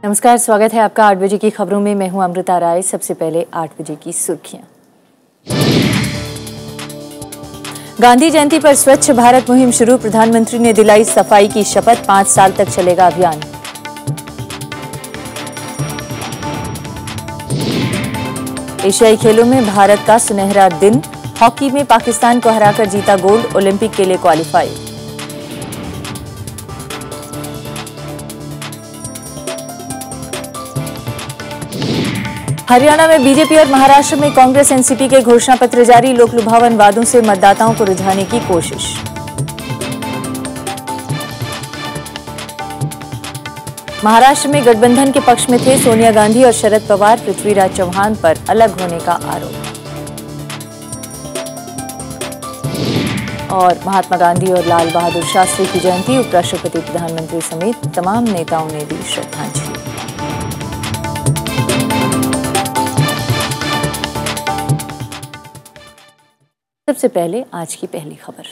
नमस्कार, स्वागत है आपका 8 बजे की खबरों में। मैं हूं अमृता राय। सबसे पहले 8 बजे की सुर्खियां। गांधी जयंती पर स्वच्छ भारत मुहिम शुरू, प्रधानमंत्री ने दिलाई सफाई की शपथ। 5 साल तक चलेगा अभियान। एशियाई खेलों में भारत का सुनहरा दिन, हॉकी में पाकिस्तान को हराकर जीता गोल्ड, ओलंपिक के लिए क्वालिफाई। हरियाणा में बीजेपी और महाराष्ट्र में कांग्रेस एनसीपी के घोषणा पत्र जारी, लोक लुभावन वादों से मतदाताओं को रिझाने की कोशिश। महाराष्ट्र में गठबंधन के पक्ष में थे सोनिया गांधी और शरद पवार, पृथ्वीराज चौहान पर अलग होने का आरोप। और महात्मा गांधी और लाल बहादुर शास्त्री की जयंती, उपराष्ट्रपति, प्रधानमंत्री समेत तमाम नेताओं ने दी श्रद्धांजलि। सबसे पहले आज की पहली खबर।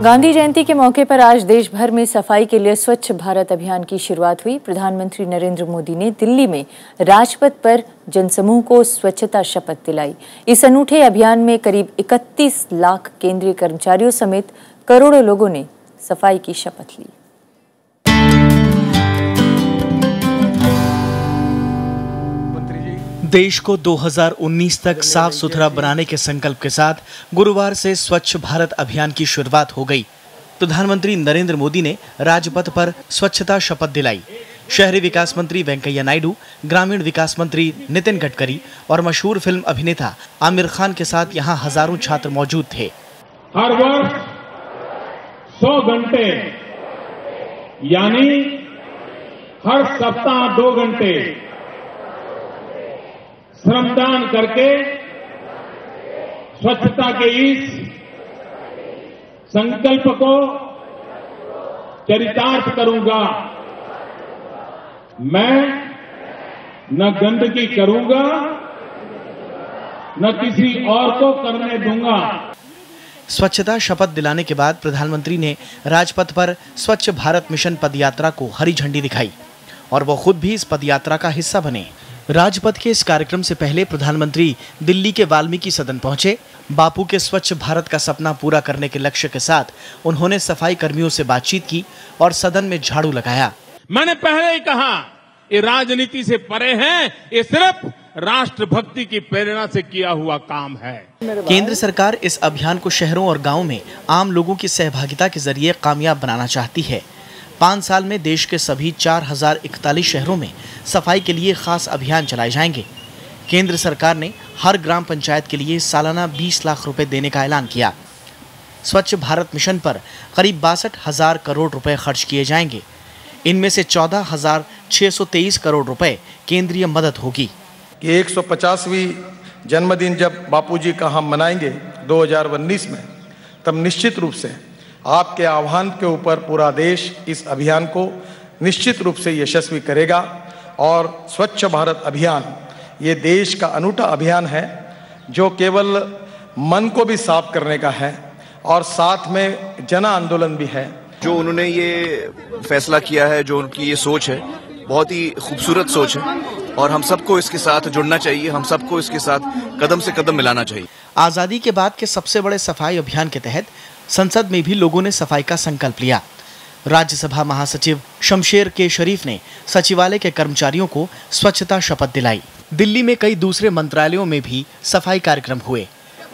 गांधी जयंती के मौके पर आज देश भर में सफाई के लिए स्वच्छ भारत अभियान की शुरुआत हुई। प्रधानमंत्री नरेंद्र मोदी ने दिल्ली में राजपथ पर जनसमूह को स्वच्छता शपथ दिलाई। इस अनूठे अभियान में करीब 31 लाख केंद्रीय कर्मचारियों समेत करोड़ों लोगों ने सफाई की शपथ ली। देश को 2019 तक साफ सुथरा बनाने के संकल्प के साथ गुरुवार से स्वच्छ भारत अभियान की शुरुआत हो गई। प्रधानमंत्री नरेंद्र मोदी ने राजपथ पर स्वच्छता शपथ दिलाई। शहरी विकास मंत्री वेंकैया नायडू, ग्रामीण विकास मंत्री नितिन गडकरी और मशहूर फिल्म अभिनेता आमिर खान के साथ यहां हजारों छात्र मौजूद थे। हर वर्ष 100 घंटे यानी हर सप्ताह 2 घंटे श्रमदान करके स्वच्छता के इस संकल्प को चरितार्थ करूंगा। मैं न गंदगी करूंगा, न किसी और को करने दूंगा। स्वच्छता शपथ दिलाने के बाद प्रधानमंत्री ने राजपथ पर स्वच्छ भारत मिशन पदयात्रा को हरी झंडी दिखाई और वो खुद भी इस पदयात्रा का हिस्सा बने। राजपथ के इस कार्यक्रम से पहले प्रधानमंत्री दिल्ली के वाल्मीकि सदन पहुंचे। बापू के स्वच्छ भारत का सपना पूरा करने के लक्ष्य के साथ उन्होंने सफाई कर्मियों से बातचीत की और सदन में झाड़ू लगाया। मैंने पहले ही कहा, ये राजनीति से परे है, ये सिर्फ राष्ट्रभक्ति की प्रेरणा से किया हुआ काम है। केंद्र सरकार इस अभियान को शहरों और गाँव में आम लोगों की सहभागिता के जरिए कामयाब बनाना चाहती है। 5 साल में देश के सभी 4041 शहरों में सफाई के लिए खास अभियान चलाए जाएंगे। केंद्र सरकार ने हर ग्राम पंचायत के लिए सालाना 20 लाख रुपए देने का ऐलान किया। स्वच्छ भारत मिशन पर करीब 62,000 करोड़ रुपए खर्च किए जाएंगे। इनमें से 14,623 करोड़ रुपए केंद्रीय मदद होगी। 150वीं जन्मदिन जब बापूजी का हम मनाएंगे 2019 में, तब निश्चित रूप से आपके आह्वान के ऊपर पूरा देश इस अभियान को निश्चित रूप से यशस्वी करेगा। और स्वच्छ भारत अभियान ये देश का अनूठा अभियान है जो केवल मन को भी साफ करने का है और साथ में जन आंदोलन भी है। जो उन्होंने ये फैसला किया है, जो उनकी ये सोच है, बहुत ही खूबसूरत सोच है और हम सबको इसके साथ जुड़ना चाहिए। हम सबको इसके साथ कदम से कदम मिलाना चाहिए। आजादी के बाद के सबसे बड़े सफाई अभियान के तहत संसद में भी लोगों ने सफाई का संकल्प लिया। राज्यसभा महासचिव शमशेर के शरीफ ने सचिवालय के कर्मचारियों को स्वच्छता शपथ दिलाई। दिल्ली में कई दूसरे मंत्रालयों में भी सफाई कार्यक्रम हुए।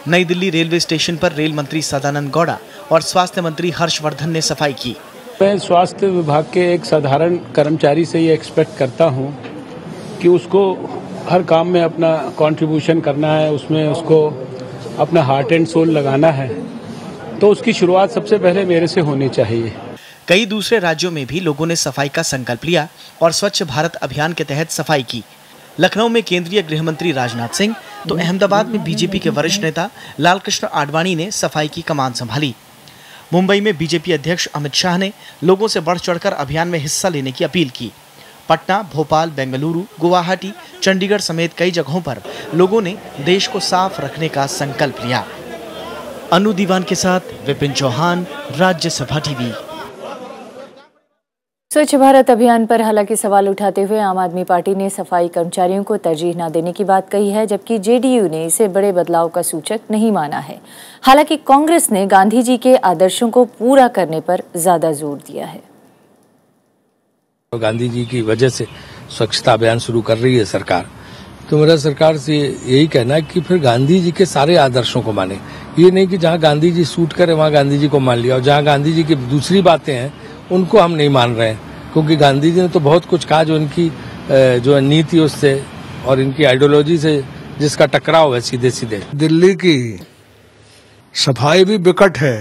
नई दिल्ली रेलवे स्टेशन पर रेल मंत्री सदानंद गौड़ा और स्वास्थ्य मंत्री हर्षवर्धन ने सफाई की। मैं स्वास्थ्य विभाग के एक साधारण कर्मचारी से ये एक्सपेक्ट करता हूँ कि उसको हर काम में अपना कंट्रीब्यूशन करना है, उसमें उसको अपना हार्ट एंड सोल लगाना है, तो उसकी शुरुआत सबसे पहले मेरे से होनी चाहिए। कई दूसरे राज्यों में भी लोगों ने सफाई का संकल्प लिया और स्वच्छ भारत अभियान के तहत सफाई की। लखनऊ में केंद्रीय गृह मंत्री राजनाथ सिंह तो अहमदाबाद में बीजेपी के वरिष्ठ नेता लालकृष्ण आडवाणी ने सफाई की कमान संभाली। मुंबई में बीजेपी अध्यक्ष अमित शाह ने लोगों से बढ़ चढ़कर अभियान में हिस्सा लेने की अपील की। पटना, भोपाल, बेंगलुरु, गुवाहाटी, चंडीगढ़ समेत कई जगहों पर लोगों ने देश को साफ रखने का संकल्प लिया। अनु दीवान के साथ विपिन चौहान, राज्यसभा टीवी। स्वच्छ भारत अभियान पर हालांकि सवाल उठाते हुए आम आदमी पार्टी ने सफाई कर्मचारियों को तरजीह न देने की बात कही है, जबकि जेडीयू ने इसे बड़े बदलाव का सूचक नहीं माना है। हालांकि कांग्रेस ने गांधी जी के आदर्शों को पूरा करने पर ज्यादा जोर दिया है। गांधी जी की वजह से स्वच्छता अभियान शुरू कर रही है सरकार, तो मेरा सरकार से यही कहना है कि फिर गांधी जी के सारे आदर्शों को माने। ये नहीं कि जहाँ गांधी जी सूट करे वहाँ गांधी जी को मान लिया, और जहाँ गांधी जी की दूसरी बातें हैं उनको हम नहीं मान रहे हैं, क्योंकि गांधी जी ने तो बहुत कुछ कहा जो इनकी जो नीति उससे और इनकी आइडियोलॉजी से जिसका टकराव है सीधे सीधे। दिल्ली की सफाई भी बिकट है।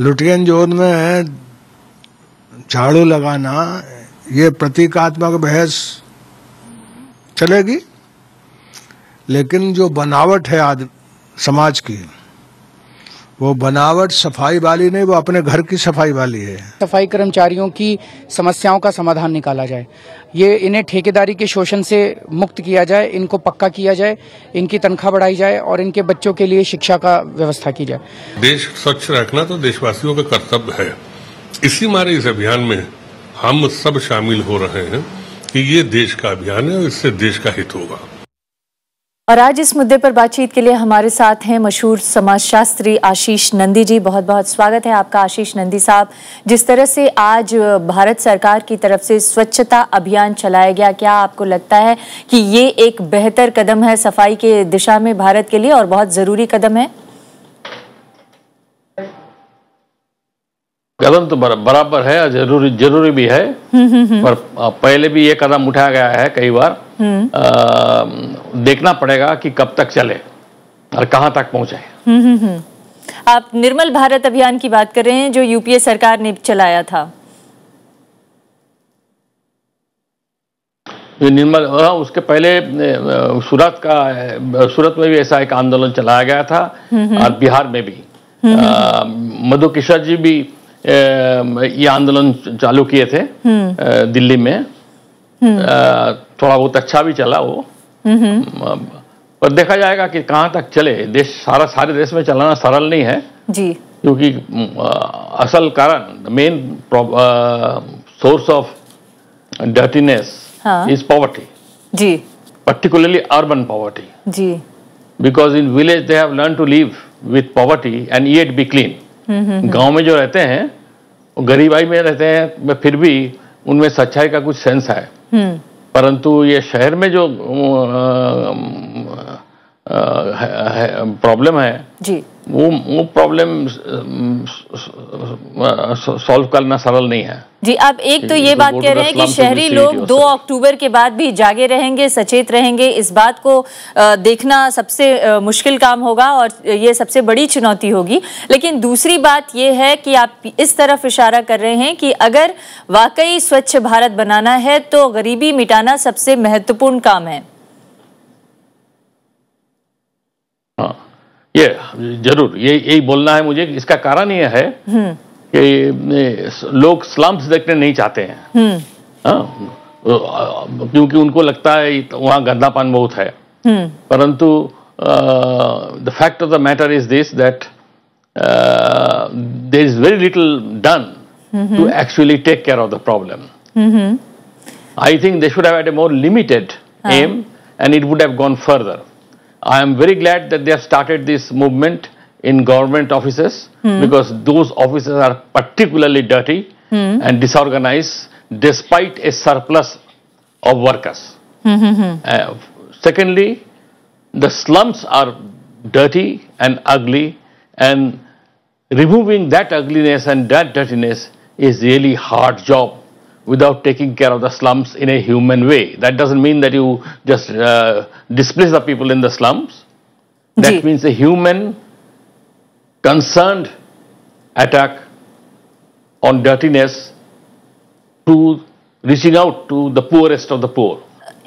लुटियन जोन में झाड़ू लगाना ये प्रतीकात्मक बहस चलेगी, लेकिन जो बनावट है आज समाज की, वो बनावट सफाई वाली नहीं, वो अपने घर की सफाई वाली है। सफाई कर्मचारियों की समस्याओं का समाधान निकाला जाए, ये इन्हें ठेकेदारी के शोषण से मुक्त किया जाए, इनको पक्का किया जाए, इनकी तनख्वाह बढ़ाई जाए और इनके बच्चों के लिए शिक्षा का व्यवस्था की जाए। देश स्वच्छ रखना तो देशवासियों का कर्तव्य है। इसी मारे इस अभियान में हम सब शामिल हो रहे हैं कि ये देश का अभियान है और इससे देश का हित होगा। और आज इस मुद्दे पर बातचीत के लिए हमारे साथ हैं मशहूर समाजशास्त्री आशीष नंदी जी। बहुत बहुत स्वागत है आपका आशीष नंदी साहब। जिस तरह से आज भारत सरकार की तरफ से स्वच्छता अभियान चलाया गया, क्या आपको लगता है कि ये एक बेहतर कदम है सफाई के दिशा में भारत के लिए और बहुत जरूरी कदम है? कदम तो बराबर है, जरूरी भी है, पर पहले भी ये कदम उठाया गया है कई बार। देखना पड़ेगा कि कब तक चले और कहां तक पहुंचे। आप निर्मल भारत अभियान की बात कर रहे हैं जो यूपीए सरकार ने चलाया था। निर्मल, उसके पहले सूरत में भी ऐसा एक आंदोलन चलाया गया था और बिहार में भी मधु किशोर जी भी ये आंदोलन चालू किए थे दिल्ली में। थोड़ा बहुत अच्छा भी चला वो, पर देखा जाएगा कि कहां तक चले। देश सारे देश में चलाना सरल नहीं है जी, क्योंकि असल कारण main source of dirtiness is poverty जी, particularly urban poverty जी, because in village they have learned to live with poverty and yet be clean। गांव में जो रहते हैं वो गरीबाई में रहते हैं, फिर भी उनमें सच्चाई का कुछ सेंस है, परंतु ये शहर में जो प्रॉब्लम है जी, वो प्रॉब्लम सॉल्व करना सरल नहीं है जी। आप एक तो ये बात कह रहे हैं कि शहरी लोग 2 अक्टूबर के बाद भी जागे रहेंगे, सचेत रहेंगे, इस बात को देखना सबसे मुश्किल काम होगा और ये सबसे बड़ी चुनौती होगी। लेकिन दूसरी बात ये है कि आप इस तरफ इशारा कर रहे हैं कि अगर वाकई स्वच्छ भारत बनाना है तो गरीबी मिटाना सबसे महत्वपूर्ण काम है। ये जरूर यही बोलना है मुझे। इसका कारण ये है कि लोग स्लम्स देखने नहीं चाहते हैं, क्योंकि उनको लगता है वहां गंदापन बहुत है, परंतु the fact of the matter is this that there is very little done to actually take care of the problem. I think they should have had a more limited aim and it would have gone further. I am very glad that they have started this movement in government offices because those offices are particularly dirty and disorganized despite a surplus of workers. Secondly, the slums are dirty and ugly, and removing that ugliness and that dirtiness is really hard job without taking care of the slums in a human way. That doesn't mean that you just displace the people in the slums. That means a human concerned attack on dirtiness to reaching out to the poorest of the poor.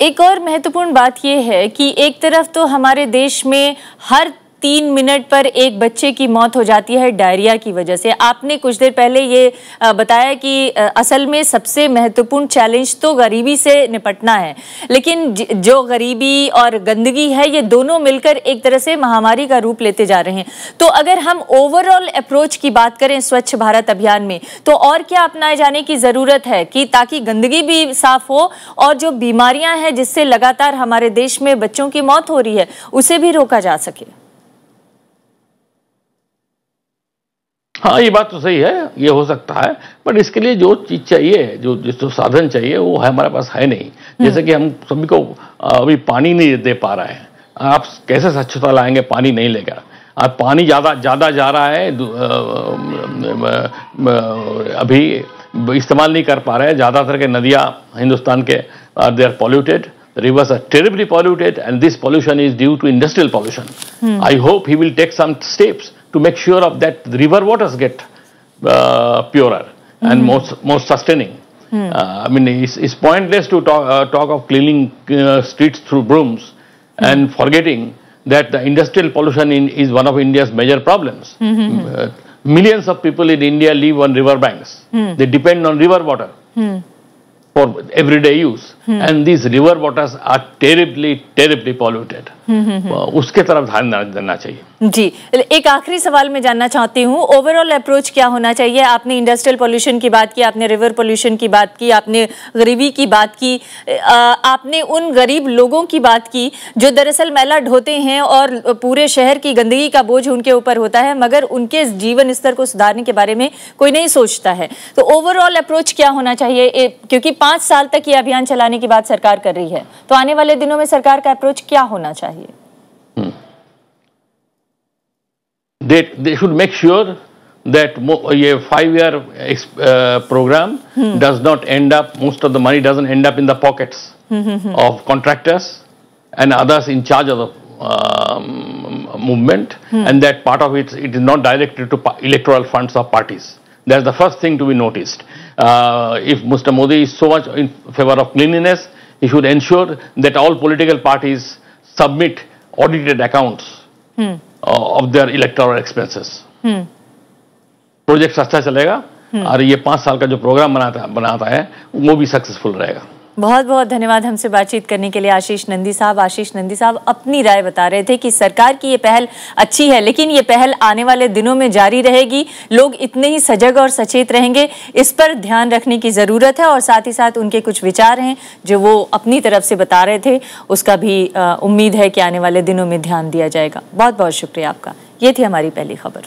एक और महत्वपूर्ण बात यह है कि एक तरफ तो हमारे देश में हर 3 मिनट पर एक बच्चे की मौत हो जाती है डायरिया की वजह से। आपने कुछ देर पहले ये बताया कि असल में सबसे महत्वपूर्ण चैलेंज तो गरीबी से निपटना है, लेकिन जो गरीबी और गंदगी है ये दोनों मिलकर एक तरह से महामारी का रूप लेते जा रहे हैं। तो अगर हम ओवरऑल अप्रोच की बात करें स्वच्छ भारत अभियान में, तो और क्या अपनाए जाने की जरूरत है कि ताकि गंदगी भी साफ हो और जो बीमारियां हैं जिससे लगातार हमारे देश में बच्चों की मौत हो रही है उसे भी रोका जा सके? हाँ, ये बात तो सही है, ये हो सकता है, पर इसके लिए जो चीज चाहिए, जो साधन चाहिए वो हमारे पास है नहीं। जैसे कि हम सभी को अभी पानी नहीं दे पा रहे हैं, आप कैसे स्वच्छता लाएंगे? पानी नहीं लेगा। अब पानी ज्यादा जा रहा है, अभी इस्तेमाल नहीं कर पा रहे हैं। ज्यादातर के नदियां हिंदुस्तान के they are polluted, rivers are terribly polluted, and this pollution is due to industrial pollution. I hope he will take some steps to make sure of that the river waters get purer and more sustaining. I mean, it's pointless to talk of cleaning streets through brooms and forgetting that the industrial pollution is one of India's major problems. Millions of people in India live on river banks. They depend on river water for everyday use, and these river waters are terribly polluted. उसके तरफ ध्यान देना चाहिए। जी, एक आखिरी सवाल मैं जानना चाहती हूँ, ओवरऑल अप्रोच क्या होना चाहिए? आपने इंडस्ट्रियल पोल्यूशन की बात की, आपने रिवर पोल्यूशन की बात की, आपने गरीबी की बात की, आपने उन गरीब लोगों की बात की जो दरअसल मैला ढोते हैं और पूरे शहर की गंदगी का बोझ उनके ऊपर होता है, मगर उनके जीवन स्तर को सुधारने के बारे में कोई नहीं सोचता है। तो ओवरऑल अप्रोच क्या होना चाहिए? क्योंकि 5 साल तक ये अभियान चलाने की बात सरकार कर रही है, तो आने वाले दिनों में सरकार का अप्रोच क्या होना चाहिए? They should make sure that a 5-year program does not end up, most of the money doesn't end up in the pockets of contractors and others in charge of the movement, and that part of it is not directed to electoral funds of parties. That's the first thing to be noticed. If Mr. Modi is so much in favor of cleanliness, he should ensure that all political parties submit audited accounts of their electoral expenses. Project अच्छा चलेगा और ये 5 साल का जो programme बनाता है वो भी सक्सेसफुल रहेगा। बहुत बहुत धन्यवाद हमसे बातचीत करने के लिए आशीष नंदी साहब। आशीष नंदी साहब अपनी राय बता रहे थे कि सरकार की ये पहल अच्छी है, लेकिन ये पहल आने वाले दिनों में जारी रहेगी। लोग इतने ही सजग और सचेत रहेंगे, इस पर ध्यान रखने की ज़रूरत है। और साथ ही साथ उनके कुछ विचार हैं जो वो अपनी तरफ से बता रहे थे, उसका भी उम्मीद है कि आने वाले दिनों में ध्यान दिया जाएगा। बहुत बहुत शुक्रिया आपका। ये थी हमारी पहली खबर।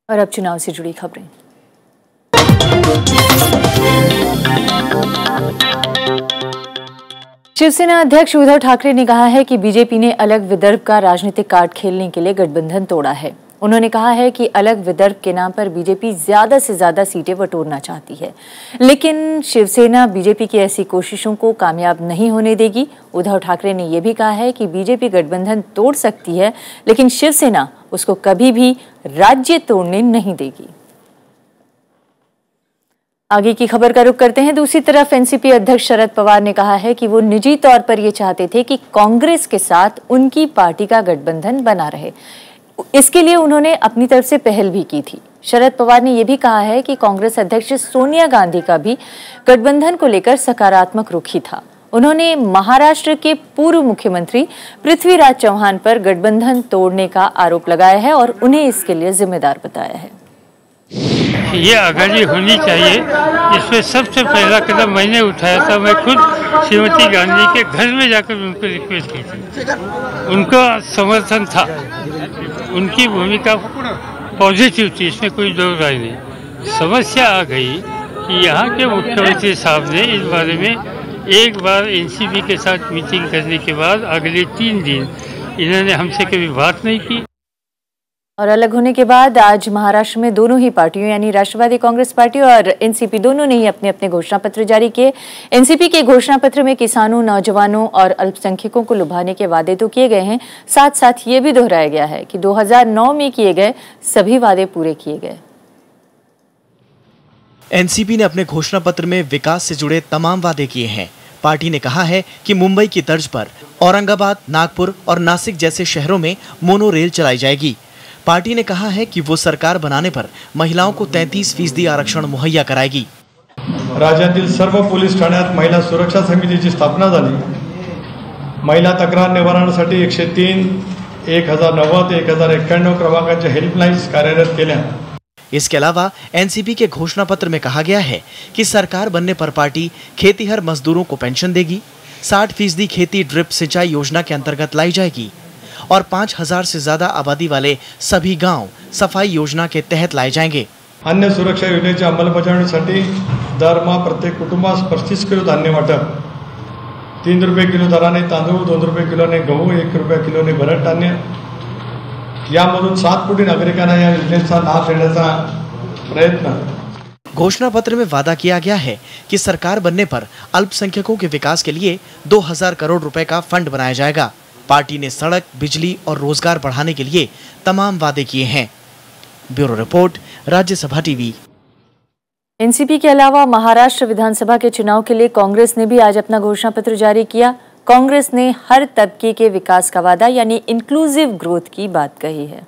और अब चुनाव से जुड़ी खबरें। शिवसेना अध्यक्ष उद्धव ठाकरे ने कहा है कि बीजेपी ने अलग विदर्भ का राजनीतिक कार्ड खेलने के लिए गठबंधन तोड़ा है। उन्होंने कहा है कि अलग विदर्भ के नाम पर बीजेपी ज्यादा से ज्यादा सीटें बटोरना चाहती है, लेकिन शिवसेना बीजेपी की ऐसी कोशिशों को कामयाब नहीं होने देगी। उद्धव ठाकरे ने यह भी कहा है कि बीजेपी गठबंधन तोड़ सकती है, लेकिन शिवसेना उसको कभी भी राज्य तोड़ने नहीं देगी। आगे की खबर का रुख करते हैं। दूसरी तरफ एनसीपी अध्यक्ष शरद पवार ने कहा है कि वो निजी तौर पर ये चाहते थे कि कांग्रेस के साथ उनकी पार्टी का गठबंधन बना रहे। इसके लिए उन्होंने अपनी तरफ से पहल भी की थी। शरद पवार ने यह भी कहा है कि कांग्रेस अध्यक्ष सोनिया गांधी का भी गठबंधन को लेकर सकारात्मक रुख ही था। उन्होंने महाराष्ट्र के पूर्व मुख्यमंत्री पृथ्वीराज चौहान पर गठबंधन तोड़ने का आरोप लगाया है और उन्हें इसके लिए जिम्मेदार बताया है। ये आगाजी होनी चाहिए, इसमें सबसे पहला कदम मैंने उठाया था। मैं खुद श्रीमती गांधी के घर में जाकर उनको रिक्वेस्ट की थी, उनका समर्थन था, उनकी भूमिका पॉजिटिव थी, इसमें कोई दो राय नहीं। समस्या आ गई कि यहाँ के मुख्यमंत्री साहब ने इस बारे में एक बार एनसीपी के साथ मीटिंग करने के बाद अगले 3 दिन इन्होंने हमसे कभी बात नहीं की। और अलग होने के बाद आज महाराष्ट्र में दोनों ही पार्टियों यानी राष्ट्रवादी कांग्रेस पार्टी और एनसीपी दोनों ने ही अपने अपने घोषणा पत्र जारी किए। एनसीपी के घोषणा पत्र में किसानों, नौजवानों और अल्पसंख्यकों को लुभाने के वादे तो किए गए हैं, साथ साथ ये भी दोहराया गया है कि 2009 में किए गए सभी वादे पूरे किए गए। एनसीपी ने अपने घोषणा पत्र में विकास से जुड़े तमाम वादे किए हैं। पार्टी ने कहा है कि मुंबई की तर्ज पर औरंगाबाद, नागपुर और नासिक जैसे शहरों में मोनो रेल चलाई जाएगी। पार्टी ने कहा है कि वो सरकार बनाने पर महिलाओं को 33% आरक्षण मुहैया कराएगी। राज्यातील सर्व पोलीस ठाण्यात महिला सुरक्षा समितीची स्थापना झाली। महिला तक्रार निवारणासाठी 103, 1090, 1091 क्रमांकाच्या हेल्पलाइन्स कार्यरत केल्या। इसके अलावा एनसीपी के घोषणा पत्र में कहा गया है कि सरकार बनने पर पार्टी खेतीहर मजदूरों को पेंशन देगी, 60% खेती ड्रिप सिंचाई योजना के अंतर्गत लाई जाएगी और 5000 से ज्यादा आबादी वाले सभी गांव सफाई योजना के तहत लाए जाएंगे। अन्य सुरक्षा योजनेच्या अंमलबजावणीसाठी दरमहा प्रत्येक कुटुंबास 35 किलो धान्य वाटप, 3 रुपये किलो दराने तांदूळ, 2 रुपये किलोने गहू, 1 रुपया किलोने भरड धान्य, यामधून 7 कोटी नागरिकांना या योजनेचा लाभ देण्याचा प्रयत्न। घोषणा पत्र में वादा किया गया है कि सरकार बनने पर अल्पसंख्यकों के विकास के लिए 2000 करोड़ रुपए का फंड बनाया जाएगा। पार्टी ने सड़क, बिजली और रोजगार बढ़ाने के लिए तमाम वादे किए हैं। Bureau report, Rajya Sabha TV. NCP के अलावा महाराष्ट्र विधानसभा के चुनाव के लिए कांग्रेस ने भी आज अपना घोषणा पत्र जारी किया। कांग्रेस ने हर तबके के विकास का वादा यानी इंक्लूसिव ग्रोथ की बात कही है।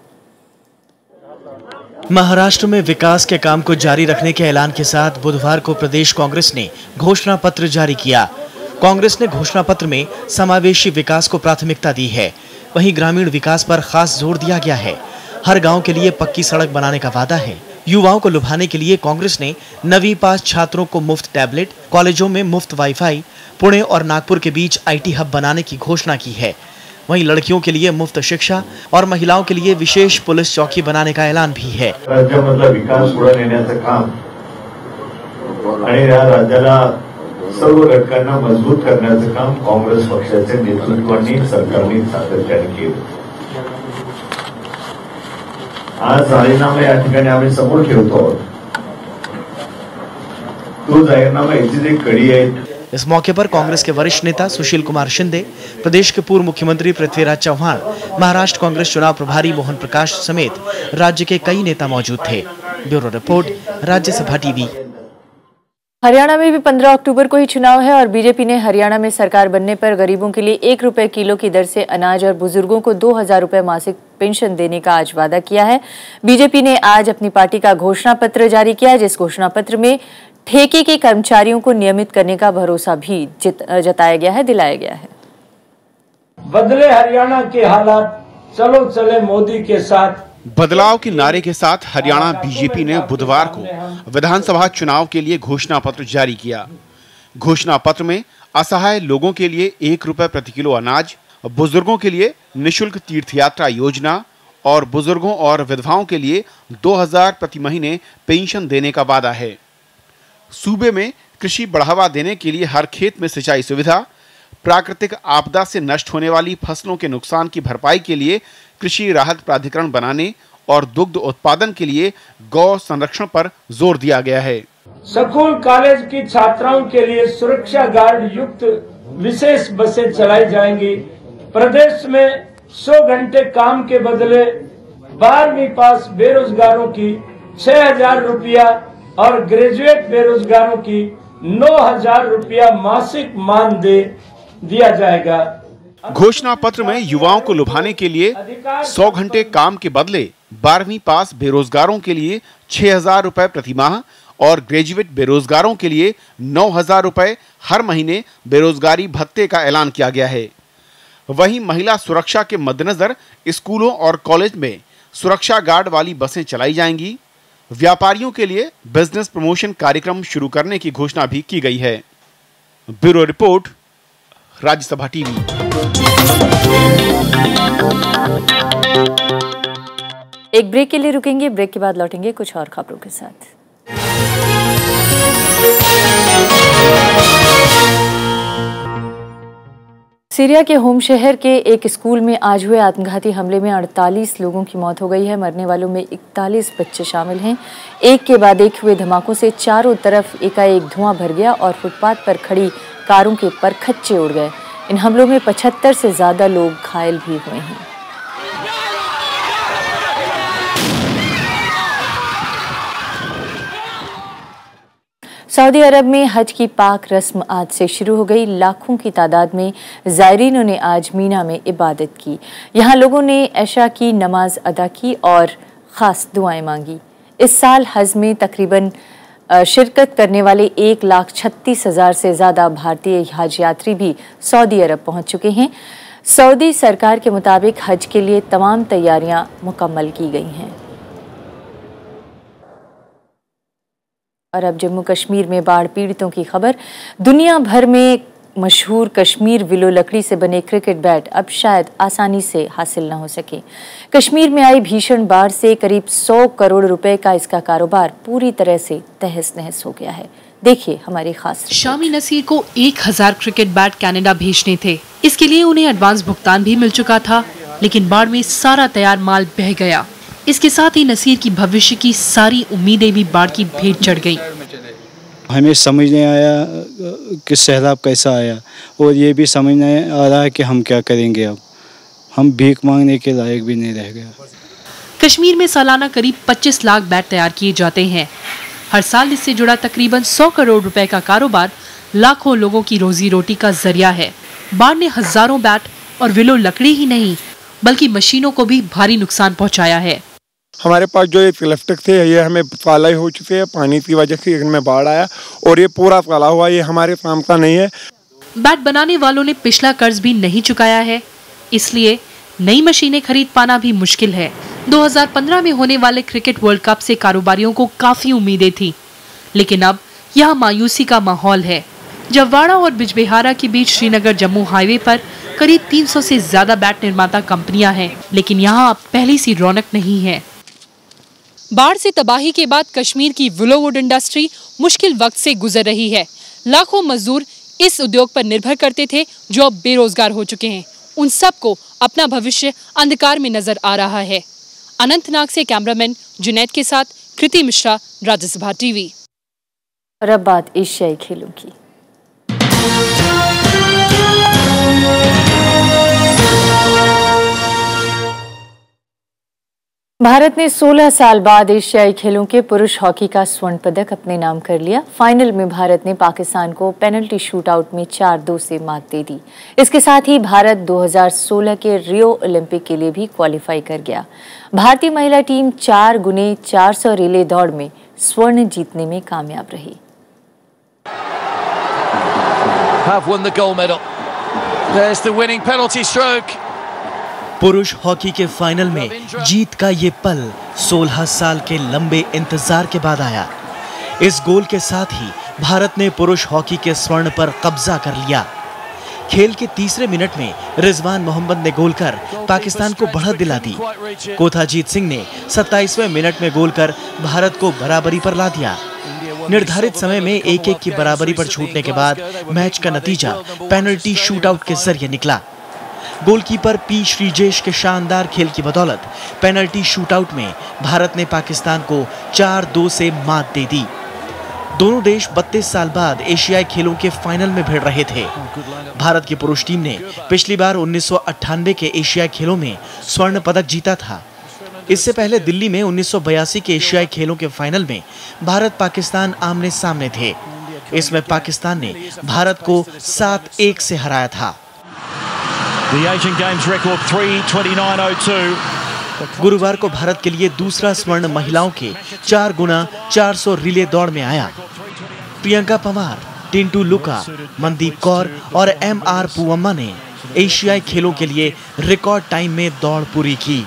महाराष्ट्र में विकास के काम को जारी रखने के ऐलान के साथ बुधवार को प्रदेश कांग्रेस ने घोषणा पत्र जारी किया। कांग्रेस ने घोषणा पत्र में समावेशी विकास को प्राथमिकता दी है। वहीं ग्रामीण विकास पर खास जोर दिया गया है। हर गांव के लिए पक्की सड़क बनाने का वादा है। युवाओं को लुभाने के लिए कांग्रेस ने 9वीं पास छात्रों को मुफ्त टैबलेट, कॉलेजों में मुफ्त वाईफाई, पुणे और नागपुर के बीच आईटी हब बनाने की घोषणा की है। वहीं लड़कियों के लिए मुफ्त शिक्षा और महिलाओं के लिए विशेष पुलिस चौकी बनाने का ऐलान भी है। राज्यामधला विकास पुढे नेण्याचं काम आणि या राज्याला सर्व घटकांना मजबूत करण्याचं काम काँग्रेस पक्षाच्या नेतृत्वाने सरकारने सातत्याने केलं। आज जाहीरनामा या ठिकाणी आम्ही समोर ठेवतो। तो जाहीरनामा याची एक कडी आहे। इस मौके पर कांग्रेस के वरिष्ठ नेता सुशील कुमार शिंदे, प्रदेश के पूर्व मुख्यमंत्री पृथ्वीराज चौहान, महाराष्ट्र कांग्रेस चुनाव प्रभारी मोहन प्रकाश समेत राज्य के कई नेता मौजूद थे। Bureau report, Rajya Sabha TV. Haryana में भी 15 अक्टूबर को ही चुनाव है और बीजेपी ने हरियाणा में सरकार बनने पर गरीबों के लिए 1 रुपए किलो की दर से अनाज और बुजुर्गों को 2000 रुपए मासिक पेंशन देने का आज वादा किया है। बीजेपी ने आज अपनी पार्टी का घोषणा पत्र जारी किया, जिस घोषणा पत्र में ठेके के कर्मचारियों को नियमित करने का भरोसा भी जताया गया है, दिलाया गया है। बदले हरियाणा के हालात, चलो चले मोदी के साथ। बदलाव के नारे के साथ हरियाणा बीजेपी ने बुधवार को विधानसभा चुनाव के लिए घोषणा पत्र जारी किया। घोषणा पत्र में असहाय लोगों के लिए 1 रुपए प्रति किलो अनाज, बुजुर्गों के लिए निशुल्क तीर्थ यात्रा योजना और बुजुर्गों और विधवाओं के लिए 2000 प्रति महीने पेंशन देने का वादा है। सूबे में कृषि बढ़ावा देने के लिए हर खेत में सिंचाई सुविधा, प्राकृतिक आपदा से नष्ट होने वाली फसलों के नुकसान की भरपाई के लिए कृषि राहत प्राधिकरण बनाने और दुग्ध उत्पादन के लिए गौ संरक्षण पर जोर दिया गया है। स्कूल कॉलेज की छात्राओं के लिए सुरक्षा गार्ड युक्त विशेष बसें चलाई जाएंगी। प्रदेश में 100 घंटे काम के बदले 12वीं पास बेरोजगारों की 6000 रुपया और ग्रेजुएट बेरोजगारों की 9000 रुपया मासिक मानदेय दिया जाएगा। घोषणा पत्र में युवाओं को लुभाने के लिए 100 घंटे काम के बदले 12वीं पास बेरोजगारों के लिए 6000 रुपए प्रति माह और ग्रेजुएट बेरोजगारों के लिए 9000 रुपए हर महीने बेरोजगारी भत्ते का ऐलान किया गया है। वहीं महिला सुरक्षा के मद्देनजर स्कूलों और कॉलेज में सुरक्षा गार्ड वाली बसें चलाई जाएंगी। व्यापारियों के लिए बिजनेस प्रमोशन कार्यक्रम शुरू करने की घोषणा भी की गई है। Bureau report, Rajya Sabha TV. एक ब्रेक के लिए रुकेंगे, ब्रेक के बाद लौटेंगे कुछ और खबरों के साथ। सीरिया के होम शहर के एक स्कूल में आज हुए आत्मघाती हमले में 48 लोगों की मौत हो गई है। मरने वालों में 41 बच्चे शामिल हैं। एक के बाद एक हुए धमाकों से चारों तरफ एकाएक धुआं भर गया और फुटपाथ पर खड़ी कारों के परखच्चे उड़ गए। इन हमलों में 75 से ज्यादा लोग घायल भी हुए हैं। सऊदी अरब में हज की पाक रस्म आज से शुरू हो गई। लाखों की तादाद में ज़ायरीनों ने आज मीना में इबादत की। यहाँ लोगों ने इशा की नमाज अदा की और ख़ास दुआएं मांगी। इस साल हज में तकरीबन शिरकत करने वाले 1,36,000 से ज़्यादा भारतीय हज यात्री भी सऊदी अरब पहुँच चुके हैं। सऊदी सरकार के मुताबिक हज के लिए तमाम तैयारियां मुकम्मल की गई हैं। और अब जम्मू कश्मीर में बाढ़ पीड़ितों की खबर। दुनिया भर में मशहूर कश्मीर विलो लकड़ी से बने क्रिकेट बैट अब शायद आसानी से हासिल न हो सके। कश्मीर में आई भीषण बाढ़ से करीब 100 करोड़ रुपए का इसका कारोबार पूरी तरह से तहस नहस हो गया है। देखिए हमारी खास। शामी नसीर को 1000 क्रिकेट बैट कनाडा भेजने थे। इसके लिए उन्हें एडवांस भुगतान भी मिल चुका था, लेकिन बाढ़ में सारा तैयार माल बह गया। इसके साथ ही नसीर की भविष्य की सारी उम्मीदें भी बाढ़ की भेंट चढ़ गईं। हमें समझ नहीं आया कि सैलाब कैसा आया, और ये भी समझ नहीं आ रहा है कि हम क्या करेंगे। अब हम भीख मांगने के लायक भी नहीं रह गए। कश्मीर में सालाना करीब 25 लाख बैट तैयार किए जाते हैं। हर साल इससे जुड़ा तकरीबन 100 करोड़ रुपए का कारोबार लाखों लोगों की रोजी रोटी का जरिया है। बाढ़ ने हजारों बैट और विलो लकड़ी ही नहीं बल्कि मशीनों को भी भारी नुकसान पहुंचाया है। हमारे पास जो ये इलेक्ट्रिक थे ये हमें काला हो चुके हैं, पानी की वजह से इनमें बाढ़ आया और ये पूरा काला हुआ, ये हमारे काम का नहीं है। बैट बनाने वालों ने पिछला कर्ज भी नहीं चुकाया है, इसलिए नई मशीनें खरीद पाना भी मुश्किल है। 2015 में होने वाले क्रिकेट वर्ल्ड कप से कारोबारियों को काफी उम्मीदें थी, लेकिन अब यहाँ मायूसी का माहौल है। जवाड़ा और बिजबिहारा के बीच श्रीनगर जम्मू हाईवे पर करीब 300 से ज्यादा बैट निर्माता कंपनियां हैं, लेकिन यहाँ अब पहली सी रौनक नहीं है। बाढ़ से तबाही के बाद कश्मीर की विलोवुड इंडस्ट्री मुश्किल वक्त से गुजर रही है। लाखों मजदूर इस उद्योग पर निर्भर करते थे, जो अब बेरोजगार हो चुके हैं। उन सबको अपना भविष्य अंधकार में नजर आ रहा है। अनंतनाग से कैमरामैन जुनैद के साथ कृति मिश्रा, राज्यसभा टीवी। और अब बात एशियाई खेलों की। भारत ने 16 साल बाद एशियाई खेलों के पुरुष हॉकी का स्वर्ण पदक अपने नाम कर लिया। फाइनल में भारत ने पाकिस्तान को पेनल्टी शूटआउट में 4-2 से मात दे दी। इसके साथ ही भारत 2016 के रियो ओलंपिक के लिए भी क्वालिफाई कर गया। भारतीय महिला टीम 4x400 रिले दौड़ में स्वर्ण जीतने में कामयाब रही। Have won the gold medal. There's the winning penalty stroke. पुरुष हॉकी के फाइनल में जीत का ये पल 16 साल के लंबे इंतजार के बाद आया। इस गोल के साथ ही भारत ने पुरुष हॉकी के स्वर्ण पर कब्जा कर लिया। खेल के तीसरे मिनट में रिजवान मोहम्मद ने गोल कर पाकिस्तान को बढ़त दिला दी। कोथाजीत सिंह ने 27वें मिनट में गोल कर भारत को बराबरी पर ला दिया। निर्धारित समय में 1-1 की बराबरी पर छूटने के बाद मैच का नतीजा पेनल्टी शूटआउट के जरिए निकला। गोलकीपर पी श्रीजेश के शानदार खेल की बदौलत पेनल्टी शूटआउट में भारत ने पाकिस्तान को 4-2 से मात दे दी। दोनों देश 32 साल बाद एशियाई खेलों के फाइनल में भिड़ रहे थे। भारत की पुरुष टीम ने पिछली बार 1998 के एशियाई खेलों में स्वर्ण पदक जीता था। इससे पहले दिल्ली में 1982 के एशियाई खेलों के फाइनल में भारत पाकिस्तान आमने सामने थे। इसमें पाकिस्तान ने भारत को 7-1 से हराया था। The Asian Games record 3:29.02. गुरुवार को भारत के लिए दूसरा स्वर्ण महिलाओं के 4x400 रिले दौड़ में आया। प्रियंका पवार, टिंटू लुका, मनदीप कौर और MR पूवम्मा ने एशियाई खेलों के लिए रिकॉर्ड टाइम में दौड़ पूरी की।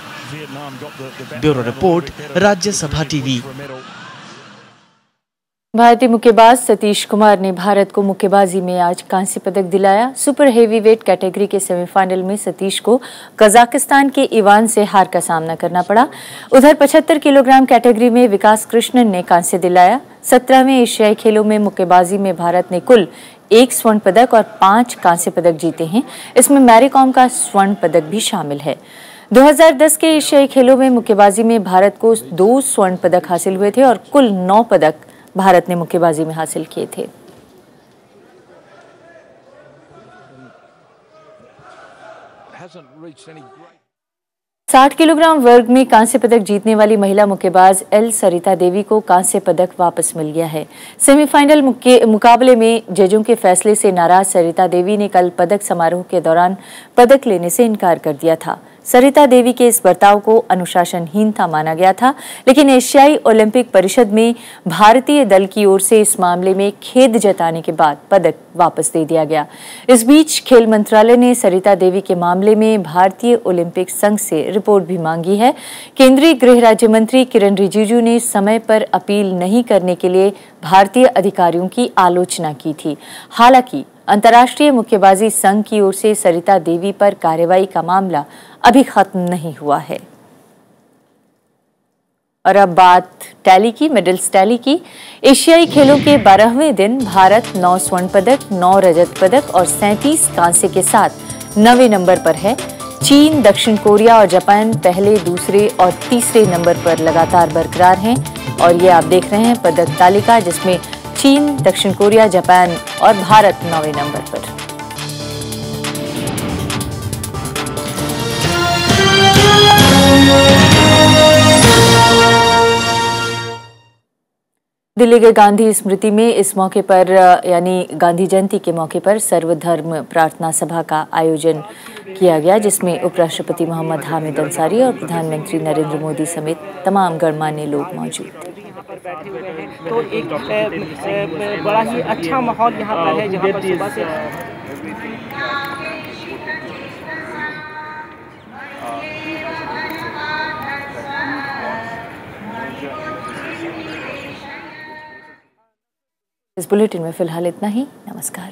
Bureau report, Rajya Sabha TV. भारतीय मुक्केबाज सतीश कुमार ने भारत को मुक्केबाजी में आज कांस्य पदक दिलाया। सुपर हेवीवेट कैटेगरी के सेमीफाइनल में सतीश को कजाकिस्तान के इवान से हार का सामना करना पड़ा। उधर 75 किलोग्राम कैटेगरी में विकास कृष्णन ने कांस्य दिलाया। 17वें एशियाई खेलों में मुक्केबाजी में भारत ने कुल 1 स्वर्ण पदक और 5 कांस्य पदक जीते हैं। इसमें मैरी कॉम का स्वर्ण पदक भी शामिल है। 2010 के एशियाई खेलों में मुक्केबाजी में भारत को 2 स्वर्ण पदक हासिल हुए थे और कुल 9 पदक भारत ने मुक्केबाजी में हासिल किए थे। 60 किलोग्राम वर्ग में कांस्य पदक जीतने वाली महिला मुक्केबाज एल सरिता देवी को कांस्य पदक वापस मिल गया है। सेमीफाइनल मुकाबले में जजों के फैसले से नाराज सरिता देवी ने कल पदक समारोह के दौरान पदक लेने से इनकार कर दिया था। सरिता देवी के इस बर्ताव को अनुशासनहीनता माना गया था, लेकिन एशियाई ओलंपिक परिषद में भारतीय दल की ओर से इस मामले में खेद जताने के बाद पदक वापस दे दिया गया। इस बीच खेल मंत्रालय ने सरिता देवी के मामले में भारतीय ओलंपिक संघ से रिपोर्ट भी मांगी है। केंद्रीय गृह राज्य मंत्री किरण रिजिजू ने समय पर अपील नहीं करने के लिए भारतीय अधिकारियों की आलोचना की थी। हालांकि अंतर्राष्ट्रीय मुक्केबाजी संघ की ओर से सरिता देवी पर कार्रवाई का मामला अभी खत्म नहीं हुआ है। और अब बात टैली की, मेडल्स टैली की। एशियाई खेलों के 12वें दिन भारत 9 स्वर्ण पदक, 9 रजत पदक और 37 कांसे के साथ 9वें नंबर पर है। चीन, दक्षिण कोरिया और जापान पहले, दूसरे और तीसरे नंबर पर लगातार बरकरार हैं। और ये आप देख रहे हैं पदक तालिका, जिसमें चीन, दक्षिण कोरिया, जापान और भारत 9वें नंबर पर। दिल्ली के गांधी स्मृति में इस मौके पर यानी गांधी जयंती के मौके पर सर्वधर्म प्रार्थना सभा का आयोजन किया गया, जिसमें उपराष्ट्रपति मोहम्मद हामिद अंसारी और प्रधानमंत्री नरेंद्र मोदी समेत तमाम गणमान्य लोग मौजूद थे। तो एक बड़ा ही अच्छा माहौल यहाँ पर है, जहाँ पर सुबह से इस बुलेटिन में फिलहाल इतना ही। नमस्कार।